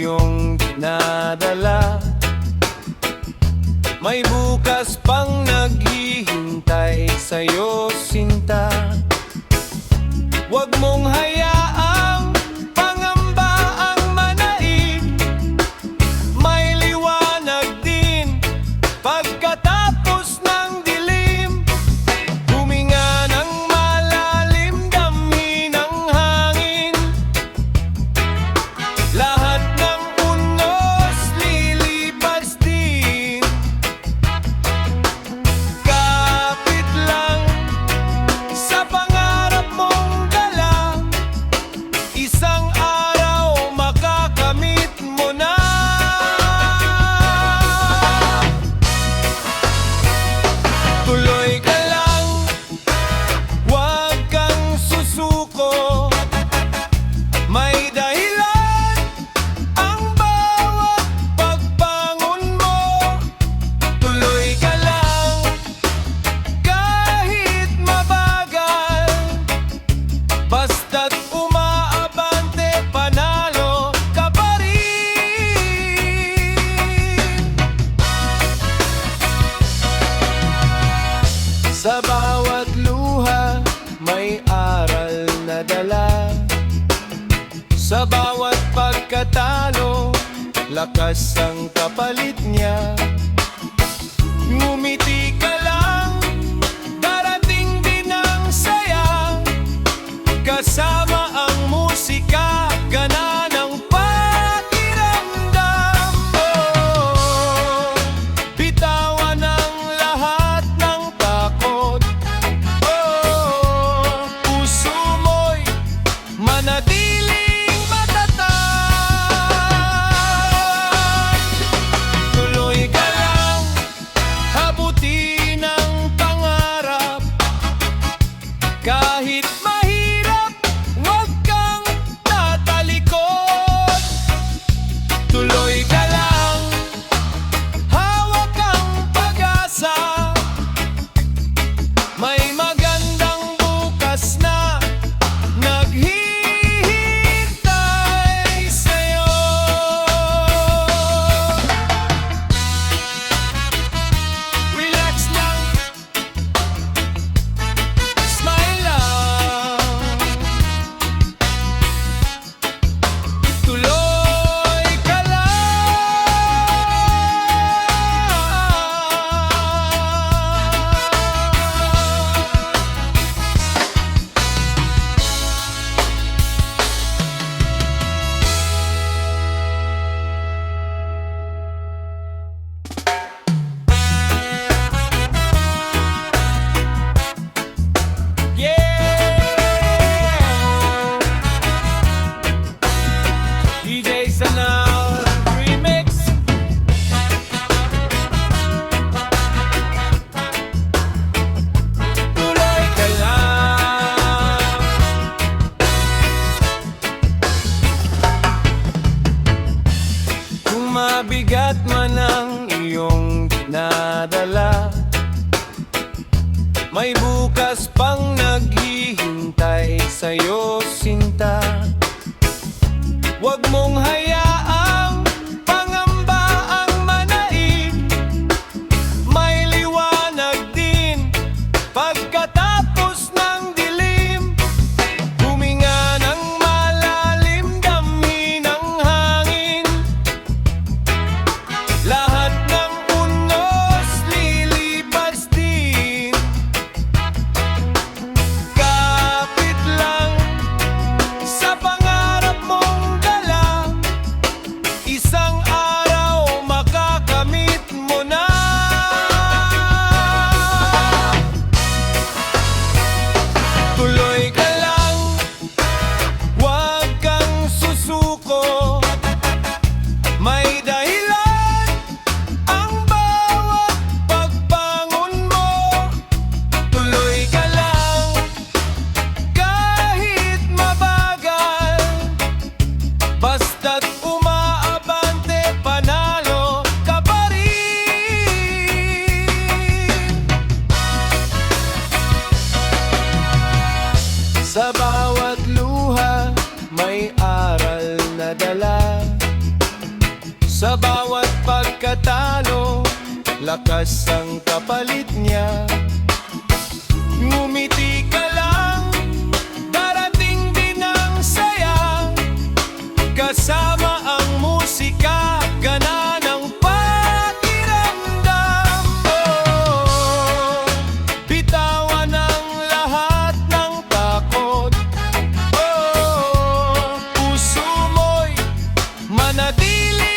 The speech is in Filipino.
iyong dinadala. May bukas pang naghihintay sa'yo, sinta. Huwag mong hayaang pangamba ang manaig. May liwanag din pagkatapos ng dilim. Huminga ng malalim, damhin ang hangin. Lahat ng unos lilipas din. Kapit lang sa pangarap mong dala. Isang araw makakamit mo na. Tuloy ka lang, huwag kang susuko. May dahilan ang bawat pagbangon mo. Tuloy ka lang, kahit mabagal. Basta't umaabante, panalo ka pa rin. Sa bawat luha may aral na dala. Sa bawat pagkatalo, lakas ang kapalit niya. Ngumiti ka lang, darating din ang saya. Kasama ang musika, gana ng pakiramdam. Oh, bitawan ang lahat ng takot. Oh, puso mo'y manatiling matatag. Tuloy ka lang, habutin ang pangarap. Kahit mahirap, huwag kang tatalikod. Tuloy ka lang, hawak ang pag-asa. May magandang bukas na naghihintay sa'yo. Relax lang, smile lang. Tuloy ka lang. Yeah! DJ Sanal Remix. Tuloy ka lang. Kung mabigat man ang iyong dinadala, may bukas pang naghihintay sa'yo, sinta. Huwag mong hayaang pangamba ang manaig. May liwanag din pagkatapos ng dilim. Huminga ng malalim, damhin ang hangin. Lahat ng unos lilipas din. Kapit lang sa pangarap mong dala. Sa bawat pagkatalo, lakas ang kapalit niya. Ngumiti ka lang, darating din ang saya. Kasama ang musika, gana ng pakiramdam. Oh, bitawan ang lahat ng takot. Oh, puso mo'y manatili